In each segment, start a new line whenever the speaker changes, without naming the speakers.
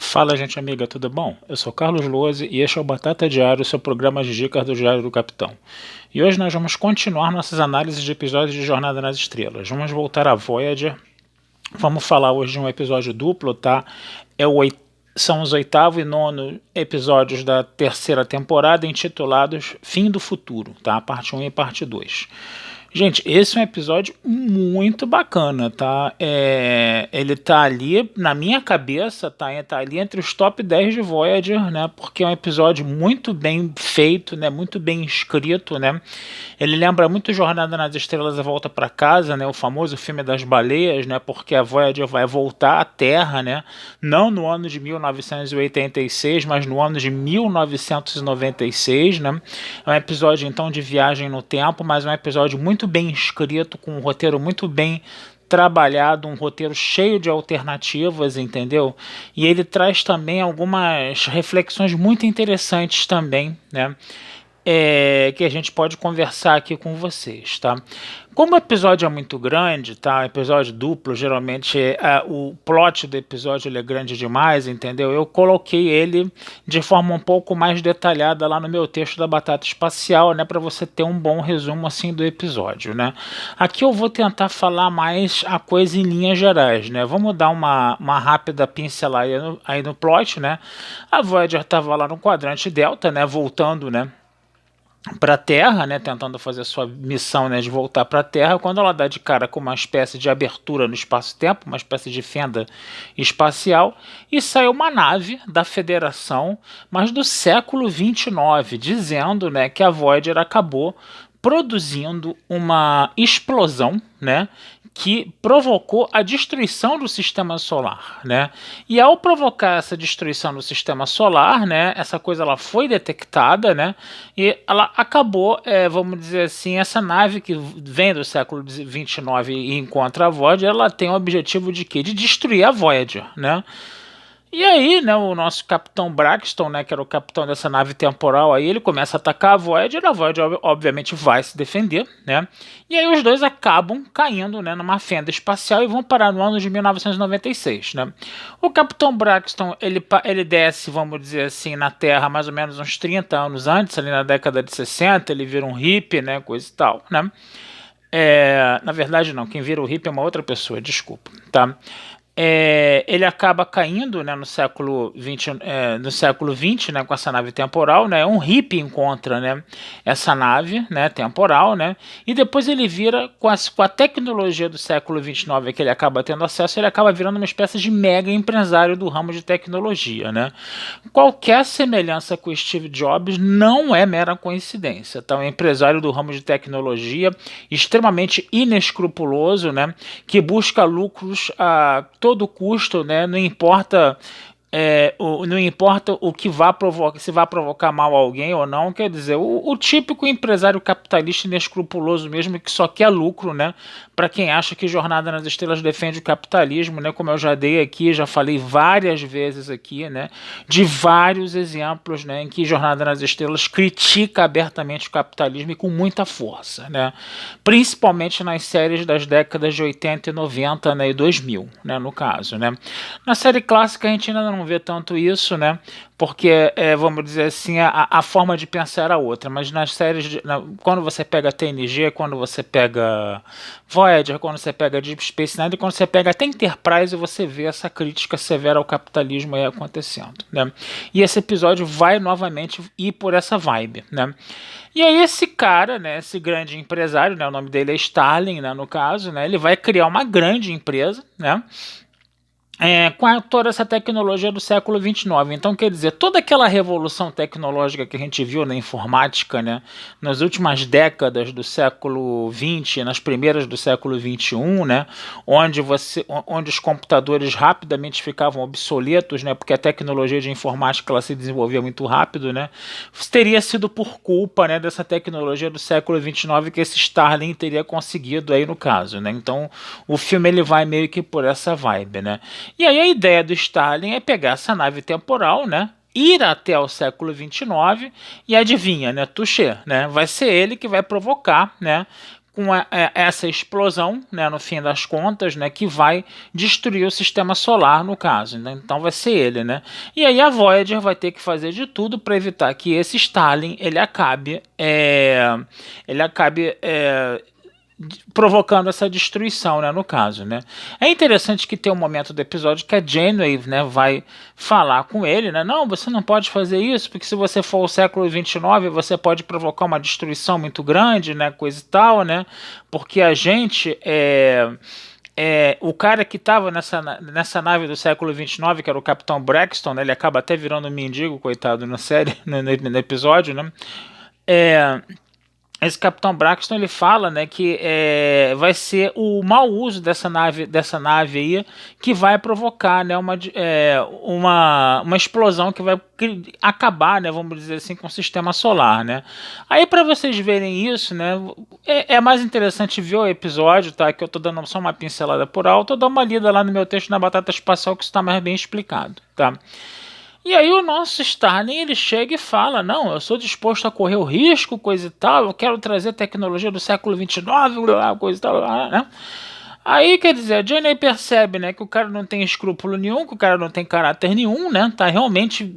Fala, gente amiga, tudo bom? Eu sou Carlos Lose e este é o Batata Diário, seu programa de dicas do Diário do Capitão. E hoje nós vamos continuar nossas análises de episódios de Jornada nas Estrelas. Vamos voltar a Voyager. Vamos falar hoje de um episódio duplo, tá? São os oitavo e nono episódios da terceira temporada, intitulados Fim do Futuro, tá? Parte 1 e parte 2. Gente, esse é um episódio muito bacana, tá? Ele tá ali, na minha cabeça, tá ali entre os top 10 de Voyager, né? Porque é um episódio muito bem feito, né? Muito bem escrito, né? Ele lembra muito Jornada nas Estrelas, A Volta para Casa, né? O famoso filme das baleias, né? Porque a Voyager vai voltar à Terra, né? Não no ano de 1986, mas no ano de 1996, né? É um episódio, então, de viagem no tempo, mas é um episódio muito bem escrito, com um roteiro muito bem trabalhado, um roteiro cheio de alternativas, entendeu? E ele traz também algumas reflexões muito interessantes também, né? Que a gente pode conversar aqui com vocês, tá? Como o episódio é muito grande, tá? Episódio duplo, geralmente o plot do episódio ele é grande demais, entendeu? Eu coloquei ele de forma um pouco mais detalhada lá no meu texto da Batata Espacial, né? Para você ter um bom resumo assim do episódio, né? Aqui eu vou tentar falar mais a coisa em linhas gerais, né? Vamos dar uma rápida pincelada aí no plot, né? A Voyager estava lá no quadrante Delta, né? Voltando, né? Para a Terra, né, tentando fazer a sua missão, né, de voltar para a Terra, quando ela dá de cara com uma espécie de abertura no espaço-tempo, uma espécie de fenda espacial, e sai uma nave da Federação, mas do século 29, dizendo, né, que a Voyager acabou produzindo uma explosão, né, que provocou a destruição do sistema solar, né? E ao provocar essa destruição do sistema solar, né, essa coisa ela foi detectada, né? E ela acabou, vamos dizer assim, essa nave que vem do século 29 e encontra a Voyager, ela tem o objetivo de quê? De destruir a Voyager, né? E aí, né, o nosso capitão Braxton, né, que era o capitão dessa nave temporal, aí ele começa a atacar a Voyager obviamente vai se defender, né? E aí os dois acabam caindo, né, numa fenda espacial e vão parar no ano de 1996, né? O capitão Braxton, ele desce, vamos dizer assim, na Terra mais ou menos uns 30 anos antes, ali na década de 60, ele vira um hippie, né, coisa e tal, né? Na verdade não, quem vira o hippie é uma outra pessoa, desculpa, tá? Ele acaba caindo, né, no século XX, né, com essa nave temporal, né, um hippie encontra, né, essa nave, né, temporal, né, e depois ele vira, com a tecnologia do século XXIX que ele acaba tendo acesso, ele acaba virando uma espécie de mega empresário do ramo de tecnologia, né. Qualquer semelhança com o Steve Jobs não é mera coincidência, tá? Um empresário do ramo de tecnologia extremamente inescrupuloso, né, que busca lucros a todo custo, né, não importa o que vá provocar, se vai provocar mal a alguém ou não, quer dizer, o típico empresário capitalista inescrupuloso mesmo, que só quer lucro, né? Para quem acha que Jornada nas Estrelas defende o capitalismo, né? Como eu já dei aqui, já falei várias vezes aqui, né? De vários exemplos, né? Em que Jornada nas Estrelas critica abertamente o capitalismo e com muita força, né? Principalmente nas séries das décadas de 80 e 90, né? E 2000, né? No caso, né? Na série clássica a gente ainda não vê tanto isso, né? Porque, vamos dizer assim, a forma de pensar era outra. Mas nas séries, quando você pega TNG, quando você pega Voyager, quando você pega Deep Space Nine, quando você pega até Enterprise, você vê essa crítica severa ao capitalismo aí acontecendo, né? E esse episódio vai novamente ir por essa vibe, né? E aí esse cara, né, esse grande empresário, né, o nome dele é Starling, né, no caso, né, ele vai criar uma grande empresa, né? Com toda essa tecnologia do século XXIX. Então, quer dizer, toda aquela revolução tecnológica que a gente viu na informática, né, nas últimas décadas do século XX, nas primeiras do século XXI, né, onde os computadores rapidamente ficavam obsoletos, né, porque a tecnologia de informática ela se desenvolvia muito rápido, né, teria sido por culpa, né, dessa tecnologia do século XXIX que esse Starling teria conseguido aí no caso, né. Então, o filme ele vai meio que por essa vibe, né. E aí a ideia do Stalin é pegar essa nave temporal, né? Ir até o século XXIX e adivinha, né? Touché, né? Vai ser ele que vai provocar, né? com essa explosão, né, no fim das contas, né, que vai destruir o sistema solar, no caso, né? Então vai ser ele, né? E aí a Voyager vai ter que fazer de tudo para evitar que esse Starling ele acabe provocando essa destruição, né, no caso, né. É interessante que tem um momento do episódio que a Janeway, né, vai falar com ele, né, não, você não pode fazer isso, porque se você for o século XXIX, você pode provocar uma destruição muito grande, né, coisa e tal, né, porque a gente o cara que estava nessa nave do século XXIX, que era o Capitão Braxton, né, ele acaba até virando um mendigo, coitado, na série, no episódio, né, esse Capitão Braxton ele fala, né, que vai ser o mau uso dessa nave aí que vai provocar, né, uma explosão que vai acabar, né, vamos dizer assim, com o sistema solar, né. Aí para vocês verem isso, né, é mais interessante ver o episódio, tá, que eu tô dando só uma pincelada por alto, eu dou uma lida lá no meu texto na Batata Espacial que isso está mais bem explicado, tá. E aí o nosso Starling ele chega e fala, não, eu sou disposto a correr o risco, coisa e tal, eu quero trazer tecnologia do século XXIX, coisa e tal, né? Aí, quer dizer, a Janeway percebe, né, que o cara não tem escrúpulo nenhum, que o cara não tem caráter nenhum, né, tá realmente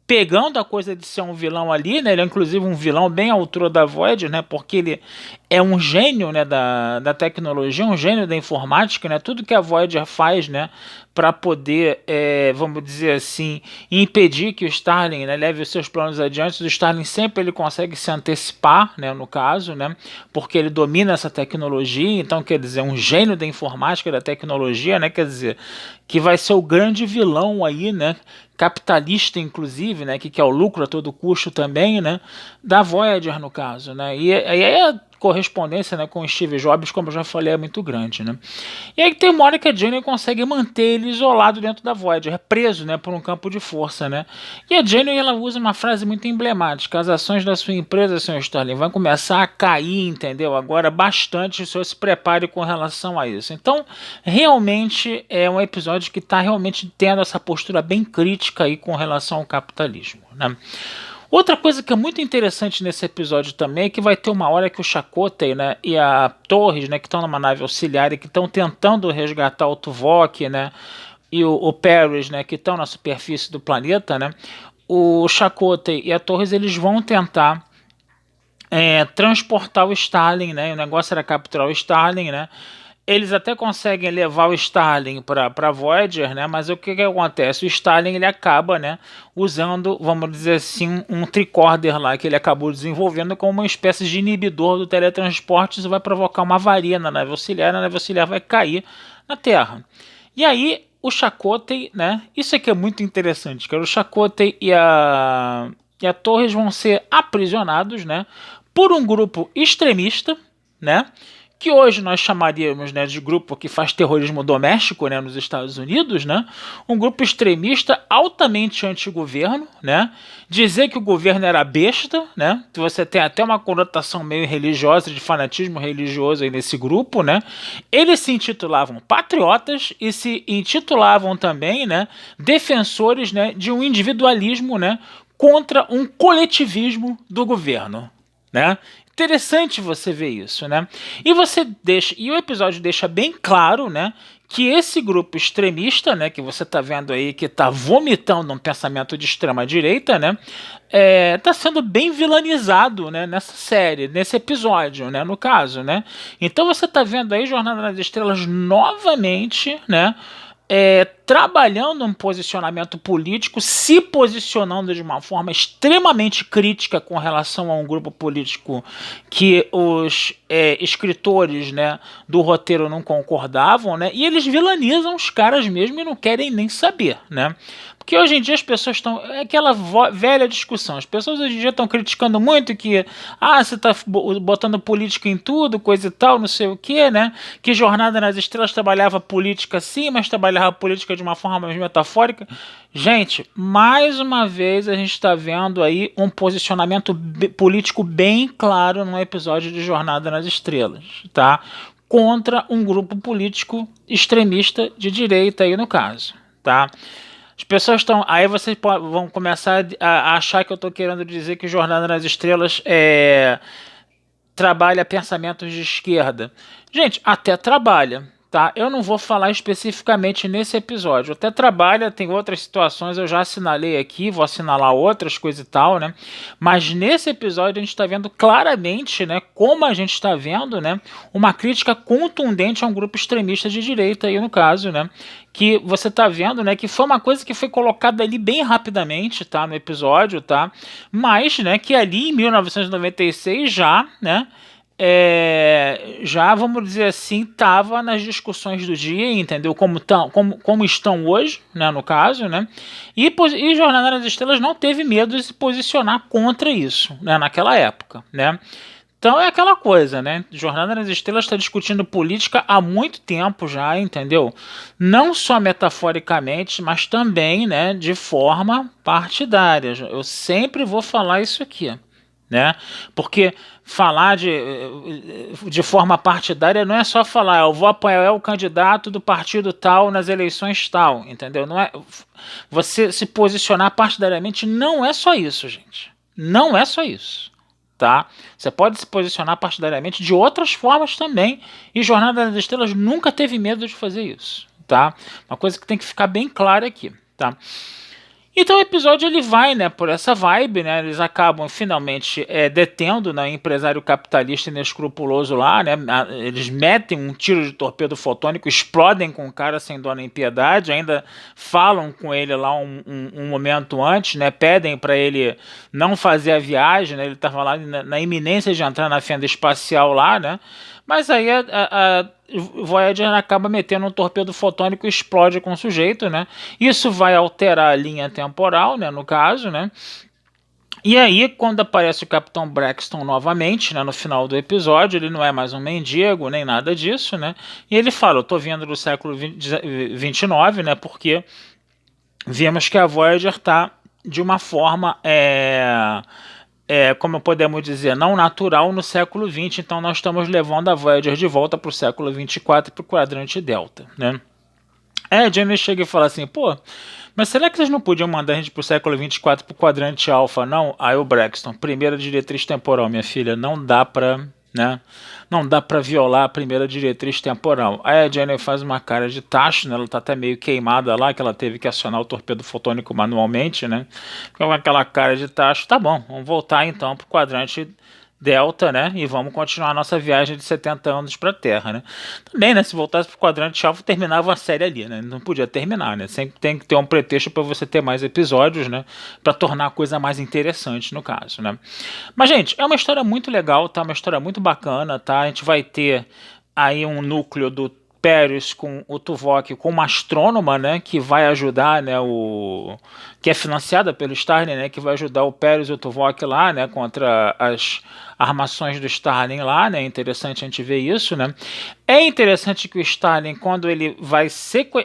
pegando a coisa de ser um vilão ali, né, ele é inclusive um vilão bem à altura da Voyager, né, porque ele é um gênio, né, da tecnologia, um gênio da informática, né, tudo que a Voyager faz, né, para poder, vamos dizer assim, impedir que o Starling, né, leve os seus planos adiante, o Starling sempre ele consegue se antecipar, né, no caso, né, porque ele domina essa tecnologia, então quer dizer, um gênio da informática, da tecnologia, né, quer dizer, que vai ser o grande vilão aí, né, capitalista inclusive, né, que quer o lucro a todo custo também, né, da Voyager no caso, né, e aí a correspondência, né, com o Steve Jobs, como eu já falei, é muito grande, né. E aí tem uma hora que a Janeway consegue manter ele isolado dentro da Voyager, preso, né, por um campo de força, né. E a Janeway ela usa uma frase muito emblemática: as ações da sua empresa, Sr. Starling, vão começar a cair, entendeu? Agora bastante, o senhor se prepare com relação a isso. Então, realmente é um episódio que está realmente tendo essa postura bem crítica aí com relação ao capitalismo, né. Outra coisa que é muito interessante nesse episódio também é que vai ter uma hora que o Chakotay, né, e a Torres, né, que estão numa nave auxiliar e que estão tentando resgatar o Tuvok, né, e o Paris, né, que estão na superfície do planeta, né, o Chakotay e a Torres eles vão tentar transportar o Starling, né, o negócio era capturar o Starling, né, eles até conseguem levar o Starling para Voyager, né? Mas o que acontece? O Starling ele acaba, né, usando, vamos dizer assim, um tricorder lá que ele acabou desenvolvendo como uma espécie de inibidor do teletransporte. Isso vai provocar uma avaria na nave auxiliar vai cair na Terra. E aí o Chakotay, né? Isso aqui é muito interessante, que o Chakotay e a Torres vão ser aprisionados, né, por um grupo extremista, né? Que hoje nós chamaríamos, né, de grupo que faz terrorismo doméstico, né, nos Estados Unidos, né, um grupo extremista altamente anti-governo, né, dizer que o governo era besta, né, você tem até uma conotação meio religiosa, de fanatismo religioso aí nesse grupo, né, eles se intitulavam patriotas e se intitulavam também, né, defensores, né, de um individualismo, né, contra um coletivismo do governo, né. Interessante você ver isso, né? E o episódio deixa bem claro, né, que esse grupo extremista, né, que você está vendo aí, que está vomitando um pensamento de extrema direita, né, está sendo bem vilanizado, né, nessa série, nesse episódio, né, no caso, né. Então você está vendo aí Jornada nas Estrelas novamente, né, trabalhando um posicionamento político, se posicionando de uma forma extremamente crítica com relação a um grupo político que os escritores, né, do roteiro não concordavam, né, e eles vilanizam os caras mesmo e não querem nem saber, né. Porque hoje em dia as pessoas estão... É aquela velha discussão. As pessoas hoje em dia estão criticando muito que... você está botando política em tudo, coisa e tal, não sei o que, né? Que Jornada nas Estrelas trabalhava política sim, mas trabalhava política de uma forma mais metafórica. Gente, mais uma vez a gente está vendo aí um posicionamento político bem claro num episódio de Jornada nas Estrelas, tá? Contra um grupo político extremista de direita aí no caso, tá? As pessoas estão... Aí vocês vão começar a achar que eu estou querendo dizer que Jornada nas Estrelas trabalha pensamentos de esquerda. Gente, até trabalha, tá? Eu não vou falar especificamente nesse episódio. Até trabalha, tem outras situações, eu já assinalei aqui, vou assinalar outras coisas e tal, né? Mas nesse episódio a gente está vendo claramente, né, como a gente está vendo, né, uma crítica contundente a um grupo extremista de direita aí no caso, né? Que você está vendo, né, que foi uma coisa que foi colocada ali bem rapidamente, tá, no episódio, tá? Mas, né, que ali em 1996 já, né, já, vamos dizer assim, estava nas discussões do dia, entendeu? Como estão hoje, né, no caso, né? E Jornada nas Estrelas não teve medo de se posicionar contra isso, né, naquela época, né? Então é aquela coisa, né? Jornada nas Estrelas está discutindo política há muito tempo já, entendeu? Não só metaforicamente, mas também, né, de forma partidária. Eu sempre vou falar isso aqui, né? Porque falar de forma partidária não é só falar, eu vou apoiar o candidato do partido tal nas eleições tal, entendeu? Não é, você se posicionar partidariamente não é só isso, gente. Não é só isso, tá? Você pode se posicionar partidariamente de outras formas também, e Jornada das Estrelas nunca teve medo de fazer isso, tá? Uma coisa que tem que ficar bem clara aqui, tá? Então o episódio ele vai, né, por essa vibe, né, eles acabam finalmente detendo, né, o empresário capitalista inescrupuloso lá, né, eles metem um tiro de torpedo fotônico, explodem com o cara sem dó nem piedade, ainda falam com ele lá um momento antes, né, pedem para ele não fazer a viagem, né, ele estava lá na iminência de entrar na fenda espacial lá, né, mas aí a Voyager acaba metendo um torpedo fotônico e explode com o sujeito, né? Isso vai alterar a linha temporal, né? No caso, né? E aí, quando aparece o Capitão Braxton novamente, né, no final do episódio, ele não é mais um mendigo, nem nada disso, né? E ele fala, eu tô vindo do século 29, né? Porque vemos que a Voyager está de uma forma como podemos dizer, não natural no século XX, então nós estamos levando a Voyager de volta para o século 24 e para o quadrante Delta, né? A Jenny chega e fala assim, pô, mas será que vocês não podiam mandar a gente para o século 24 para o quadrante Alpha, não? Aí o Braxton, primeira diretriz temporal, minha filha, não dá para, né? Não dá para violar a primeira diretriz temporal. Aí a Jenny faz uma cara de tacho, né? Ela tá até meio queimada lá, que ela teve que acionar o torpedo fotônico manualmente, né? Com aquela cara de tacho. Tá bom, vamos voltar então pro quadrante Delta, né? E vamos continuar a nossa viagem de 70 anos para a Terra, né? Também, né? Se voltasse para o quadrante Alpha, terminava a série ali, né? Não podia terminar, né? Sempre tem que ter um pretexto para você ter mais episódios, né? Para tornar a coisa mais interessante, no caso, né? Mas, gente, é uma história muito legal, tá? Uma história muito bacana, tá? A gente vai ter aí um núcleo do Paris com o Tuvok com uma astrônoma, né, que vai ajudar, né, que é financiada pelo Starling, né, que vai ajudar o Paris e o Tuvok lá, né, contra as armações do Starling lá, né, interessante a gente ver isso, né. É interessante que o Starling, quando ele vai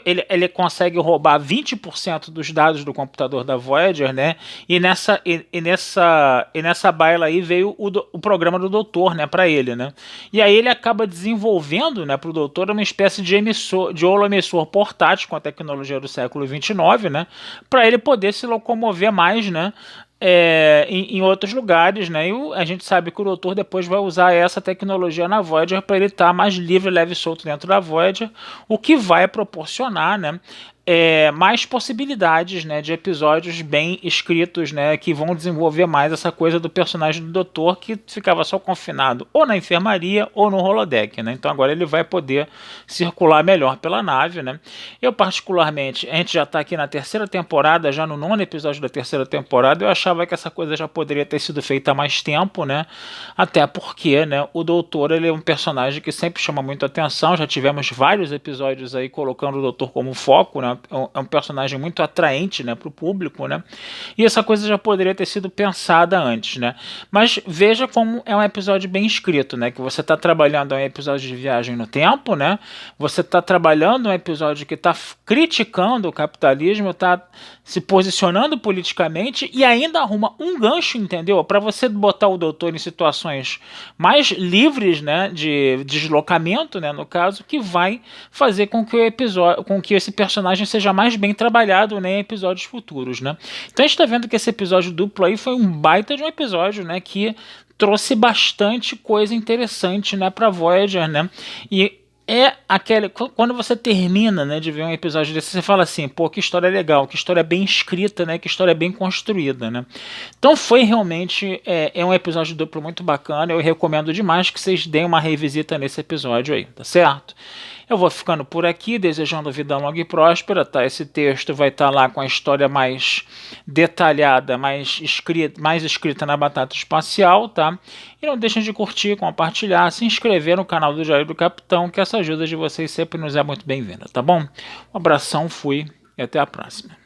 ele consegue roubar 20% dos dados do computador da Voyager, né, e nessa baila aí veio o programa do doutor, né, para ele, né, e aí ele acaba desenvolvendo, né, para o doutor uma espécie de holoemissor portátil com a tecnologia do século 29, né, para ele poder se locomover mais, né, em outros lugares, né? E a gente sabe que o doutor depois vai usar essa tecnologia na Voyager para ele estar mais livre, leve e solto dentro da Voyager, o que vai proporcionar, né, mais possibilidades, né, de episódios bem escritos, né, que vão desenvolver mais essa coisa do personagem do doutor que ficava só confinado ou na enfermaria ou no holodeck, né? Então agora ele vai poder circular melhor pela nave, né? Eu particularmente, a gente já está aqui na terceira temporada, já no 9º episódio da terceira temporada, eu achava que essa coisa já poderia ter sido feita há mais tempo, né? Até porque, né, o doutor, ele é um personagem que sempre chama muito atenção, já tivemos vários episódios aí colocando o doutor como foco, né? É um personagem muito atraente, né, para o público, né? E essa coisa já poderia ter sido pensada antes, né? Mas veja como é um episódio bem escrito, né? Que você está trabalhando um episódio de viagem no tempo, né? Você está trabalhando um episódio que está criticando o capitalismo, está se posicionando politicamente e ainda arruma um gancho, entendeu? Para você botar o doutor em situações mais livres, né, de deslocamento, né, no caso, que vai fazer com que esse personagem seja mais bem trabalhado, né, em episódios futuros, né? Então a gente está vendo que esse episódio duplo aí foi um baita de um episódio, né, que trouxe bastante coisa interessante, né, para Voyager, né? E é aquele, quando você termina, né, de ver um episódio desse, você fala assim, pô, que história legal, que história bem escrita, né, que história bem construída, né. Então foi realmente um episódio duplo muito bacana, eu recomendo demais que vocês deem uma revisita nesse episódio aí, tá certo? Eu vou ficando por aqui, desejando vida longa e próspera, tá? Esse texto vai estar lá com a história mais detalhada, mais escrita na batata espacial, tá? E não deixem de curtir, compartilhar, se inscrever no canal do Diário do Capitão, que essa ajuda de vocês sempre nos é muito bem-vinda, tá bom? Um abração, fui e até a próxima.